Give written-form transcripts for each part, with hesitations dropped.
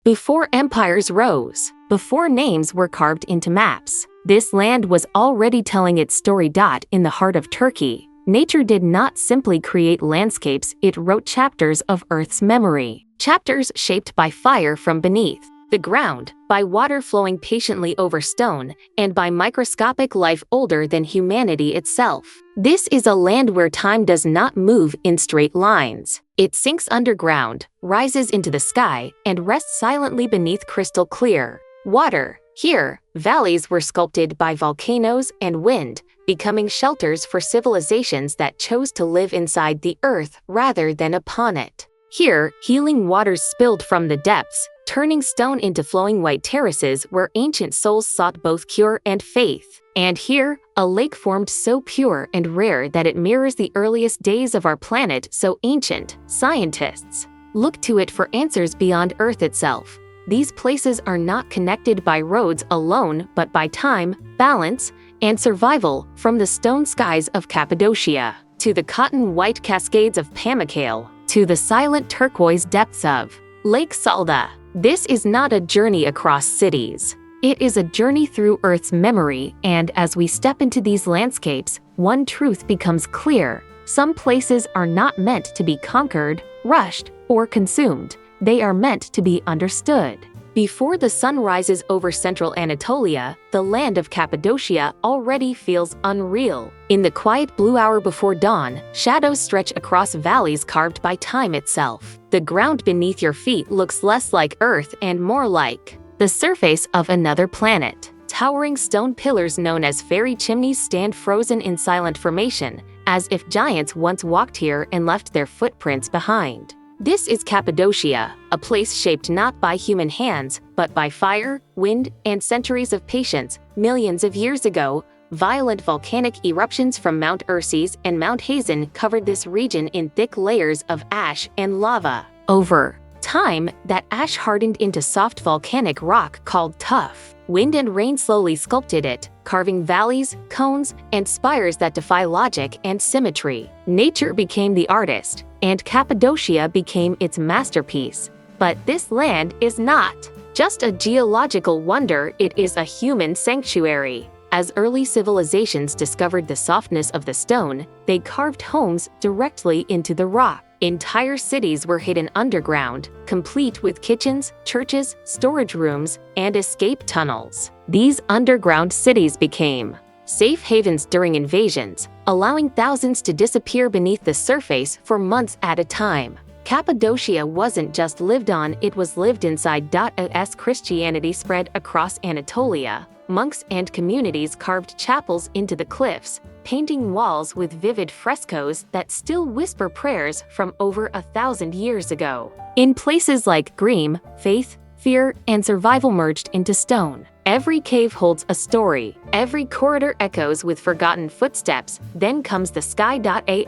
Before empires rose, before names were carved into maps, this land was already telling its story. In the heart of Turkey, nature did not simply create landscapes, it wrote chapters of Earth's memory. Chapters shaped by fire from beneath the ground, by water flowing patiently over stone, and by microscopic life older than humanity itself. This is a land where time does not move in straight lines. It sinks underground, rises into the sky, and rests silently beneath crystal clear water. Here, valleys were sculpted by volcanoes and wind, becoming shelters for civilizations that chose to live inside the earth rather than upon it. Here, healing waters spilled from the depths, turning stone into flowing white terraces where ancient souls sought both cure and faith. And here, a lake formed so pure and rare that it mirrors the earliest days of our planet, so ancient. Scientists look to it for answers beyond Earth itself. These places are not connected by roads alone, but by time, balance, and survival. From the stone skies of Cappadocia, to the cotton-white cascades of Pamukkale, to the silent turquoise depths of Lake Salda. This is not a journey across cities. It is a journey through Earth's memory, and as we step into these landscapes, one truth becomes clear. Some places are not meant to be conquered, rushed, or consumed. They are meant to be understood. Before the sun rises over central Anatolia, the land of Cappadocia already feels unreal. In the quiet blue hour before dawn, shadows stretch across valleys carved by time itself. The ground beneath your feet looks less like Earth and more like the surface of another planet. Towering stone pillars known as fairy chimneys stand frozen in silent formation, as if giants once walked here and left their footprints behind. This is Cappadocia, a place shaped not by human hands, but by fire, wind, and centuries of patience. Millions of years ago, violent volcanic eruptions from Mount Urses and Mount Hazen covered this region in thick layers of ash and lava. Over time, that ash hardened into soft volcanic rock called tuff. Wind and rain slowly sculpted it, carving valleys, cones, and spires that defy logic and symmetry. Nature became the artist, and Cappadocia became its masterpiece. But this land is not just a geological wonder, it is a human sanctuary. As early civilizations discovered the softness of the stone, they carved homes directly into the rock. Entire cities were hidden underground, complete with kitchens, churches, storage rooms, and escape tunnels. These underground cities became safe havens during invasions, allowing thousands to disappear beneath the surface for months at a time. Cappadocia wasn't just lived on, it was lived inside. As Christianity spread across Anatolia, monks and communities carved chapels into the cliffs, painting walls with vivid frescoes that still whisper prayers from over 1,000 years ago. In places like Greem, faith, fear, and survival merged into stone. Every cave holds a story. Every corridor echoes with forgotten footsteps. Then comes the sky.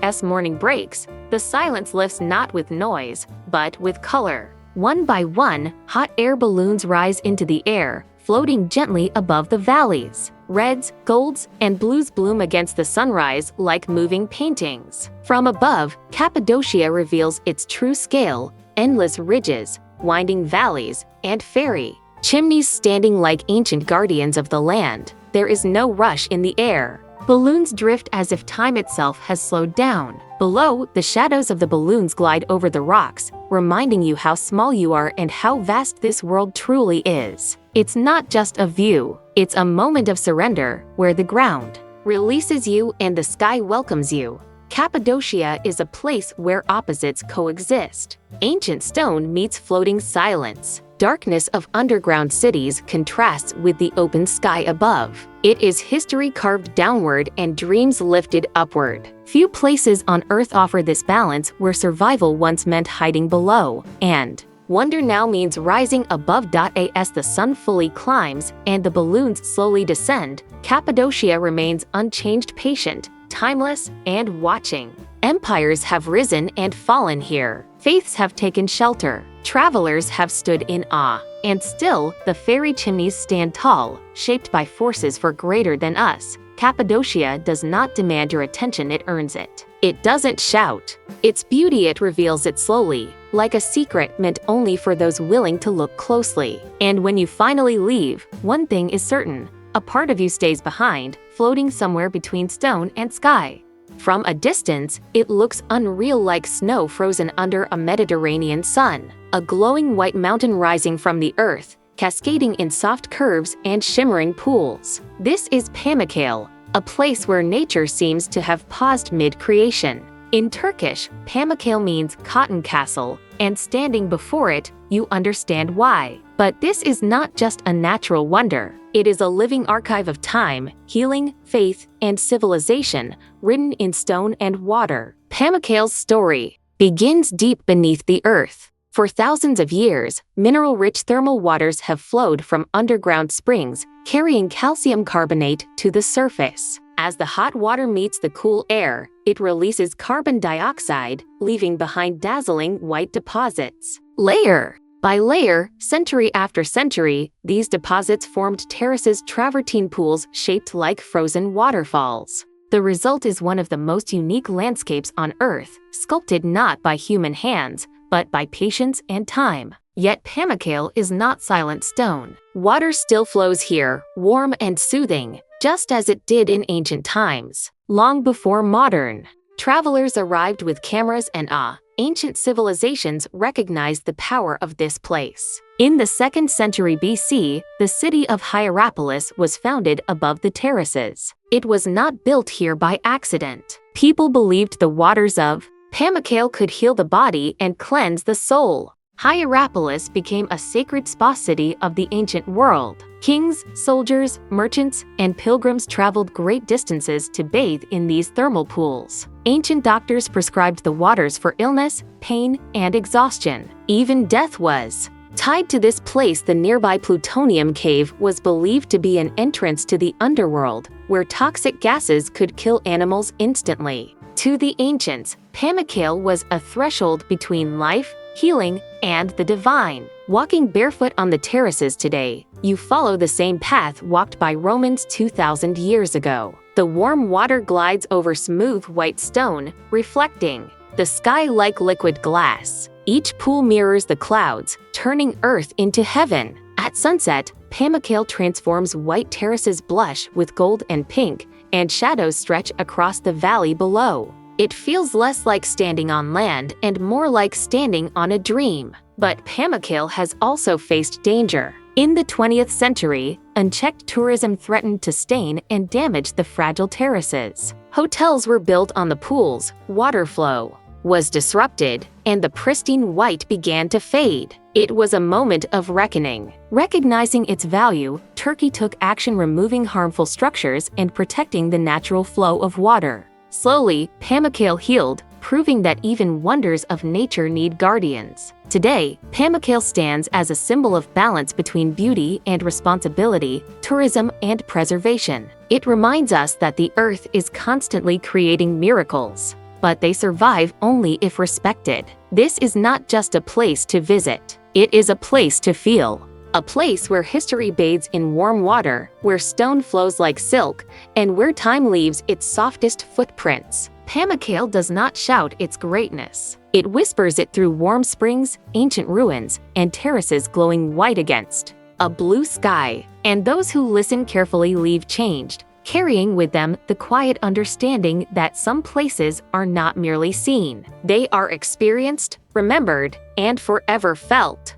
As morning breaks, the silence lifts not with noise, but with color. One by one, hot air balloons rise into the air, floating gently above the valleys. Reds, golds, and blues bloom against the sunrise like moving paintings. From above, Cappadocia reveals its true scale: endless ridges, winding valleys, and fairy chimneys standing like ancient guardians of the land. There is no rush in the air. Balloons drift as if time itself has slowed down. Below, the shadows of the balloons glide over the rocks, reminding you how small you are and how vast this world truly is. It's not just a view, it's a moment of surrender, where the ground releases you and the sky welcomes you. Cappadocia is a place where opposites coexist. Ancient stone meets floating silence. Darkness of underground cities contrasts with the open sky above. It is history carved downward and dreams lifted upward. Few places on Earth offer this balance, where survival once meant hiding below, and wonder now means rising above. As the sun fully climbs and the balloons slowly descend, Cappadocia remains unchanged, patient, timeless, and watching. Empires have risen and fallen here. Faiths have taken shelter. Travelers have stood in awe. And still, the fairy chimneys stand tall, shaped by forces far greater than us. Cappadocia does not demand your attention, it earns it. It doesn't shout. Its beauty, it reveals it slowly, like a secret meant only for those willing to look closely. And when you finally leave, one thing is certain: a part of you stays behind, floating somewhere between stone and sky. From a distance, it looks unreal, like snow frozen under a Mediterranean sun, a glowing white mountain rising from the earth, cascading in soft curves and shimmering pools. This is Pamukkale, a place where nature seems to have paused mid-creation. In Turkish, Pamukkale means cotton castle, and standing before it, you understand why. But this is not just a natural wonder. It is a living archive of time, healing, faith, and civilization, written in stone and water. Pamukkale's story begins deep beneath the earth. For thousands of years, mineral-rich thermal waters have flowed from underground springs, carrying calcium carbonate to the surface. As the hot water meets the cool air, it releases carbon dioxide, leaving behind dazzling white deposits. Layer by layer, century after century, these deposits formed terraces, travertine pools shaped like frozen waterfalls. The result is one of the most unique landscapes on Earth, sculpted not by human hands, but by patience and time. Yet Pamukkale is not silent stone. Water still flows here, warm and soothing, just as it did in ancient times. Long before modern travelers arrived with cameras and awe, ancient civilizations recognized the power of this place. In the 2nd century BC, the city of Hierapolis was founded above the terraces. It was not built here by accident. People believed the waters of Pamukkale could heal the body and cleanse the soul. Hierapolis became a sacred spa city of the ancient world. Kings, soldiers, merchants, and pilgrims traveled great distances to bathe in these thermal pools. Ancient doctors prescribed the waters for illness, pain, and exhaustion. Even death was tied to this place. The nearby plutonium cave was believed to be an entrance to the underworld, where toxic gases could kill animals instantly. To the ancients, Pamukkale was a threshold between life, healing, and the divine. Walking barefoot on the terraces today, you follow the same path walked by Romans 2,000 years ago. The warm water glides over smooth white stone, reflecting the sky like liquid glass. Each pool mirrors the clouds, turning earth into heaven. At sunset, Pamukkale transforms white terraces blush with gold and pink, and shadows stretch across the valley below. It feels less like standing on land and more like standing on a dream. But Pamukkale has also faced danger. In the 20th century, unchecked tourism threatened to stain and damage the fragile terraces. Hotels were built on the pools, water flow was disrupted, and the pristine white began to fade. It was a moment of reckoning. Recognizing its value, Turkey took action, removing harmful structures and protecting the natural flow of water. Slowly, Pamukkale healed, proving that even wonders of nature need guardians. Today, Pamukkale stands as a symbol of balance between beauty and responsibility, tourism and preservation. It reminds us that the earth is constantly creating miracles, but they survive only if respected. This is not just a place to visit. It is a place to feel. A place where history bathes in warm water, where stone flows like silk, and where time leaves its softest footprints. Pamukkale does not shout its greatness. It whispers it through warm springs, ancient ruins, and terraces glowing white against a blue sky. And those who listen carefully leave changed, carrying with them the quiet understanding that some places are not merely seen. They are experienced, remembered, and forever felt.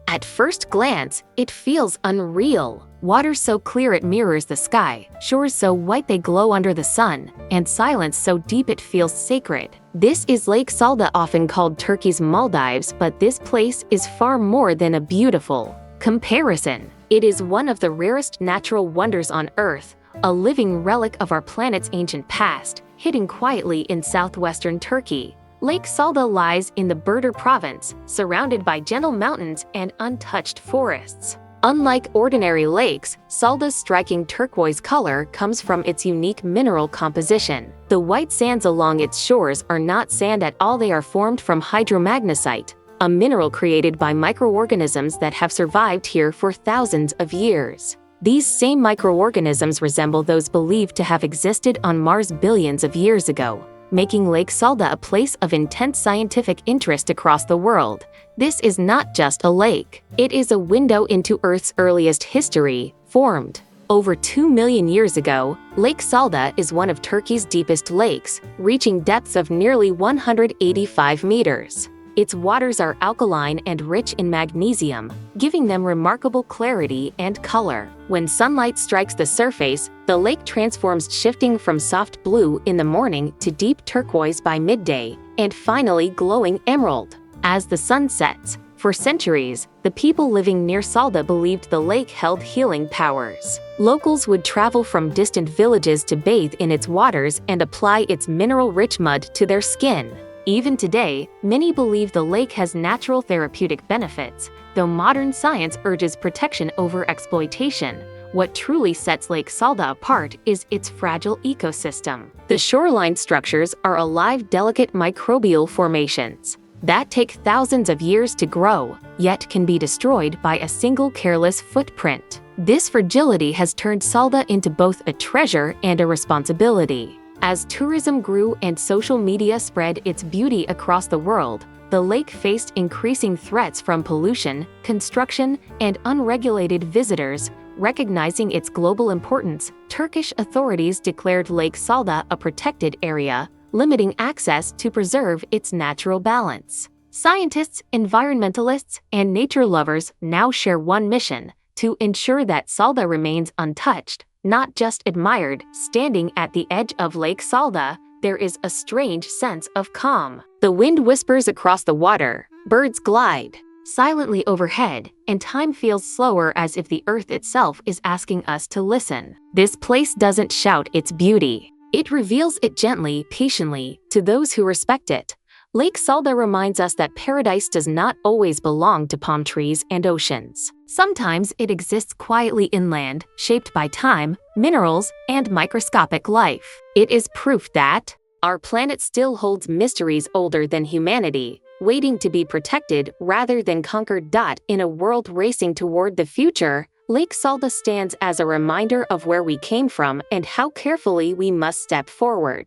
At first glance, it feels unreal. Water so clear it mirrors the sky, shores so white they glow under the sun, and silence so deep it feels sacred. This is Lake Salda, often called Turkey's Maldives, but this place is far more than a beautiful comparison. It is one of the rarest natural wonders on Earth, a living relic of our planet's ancient past, hidden quietly in southwestern Turkey. Lake Salda lies in the Burdur province, surrounded by gentle mountains and untouched forests. Unlike ordinary lakes, Salda's striking turquoise color comes from its unique mineral composition. The white sands along its shores are not sand at all, they are formed from hydromagnesite, a mineral created by microorganisms that have survived here for thousands of years. These same microorganisms resemble those believed to have existed on Mars billions of years ago, making Lake Salda a place of intense scientific interest across the world. This is not just a lake. It is a window into Earth's earliest history, formed over 2 million years ago. Lake Salda is one of Turkey's deepest lakes, reaching depths of nearly 185 meters. Its waters are alkaline and rich in magnesium, giving them remarkable clarity and color. When sunlight strikes the surface, the lake transforms, shifting from soft blue in the morning to deep turquoise by midday, and finally glowing emerald as the sun sets. For centuries, the people living near Salda believed the lake held healing powers. Locals would travel from distant villages to bathe in its waters and apply its mineral-rich mud to their skin. Even today, many believe the lake has natural therapeutic benefits, though modern science urges protection over exploitation. What truly sets Lake Salda apart is its fragile ecosystem. The shoreline structures are alive, delicate microbial formations that take thousands of years to grow, yet can be destroyed by a single careless footprint. This fragility has turned Salda into both a treasure and a responsibility. As tourism grew and social media spread its beauty across the world, the lake faced increasing threats from pollution, construction, and unregulated visitors. Recognizing its global importance, Turkish authorities declared Lake Salda a protected area, limiting access to preserve its natural balance. Scientists, environmentalists, and nature lovers now share one mission: to ensure that Salda remains untouched, not just admired. Standing at the edge of Lake Salda, there is a strange sense of calm. The wind whispers across the water, birds glide silently overhead, and time feels slower, as if the earth itself is asking us to listen. This place doesn't shout its beauty. It reveals it gently, patiently, to those who respect it. Lake Salda reminds us that paradise does not always belong to palm trees and oceans. Sometimes it exists quietly inland, shaped by time, minerals, and microscopic life. It is proof that our planet still holds mysteries older than humanity, waiting to be protected rather than conquered. In a world racing toward the future, Lake Salda stands as a reminder of where we came from and how carefully we must step forward.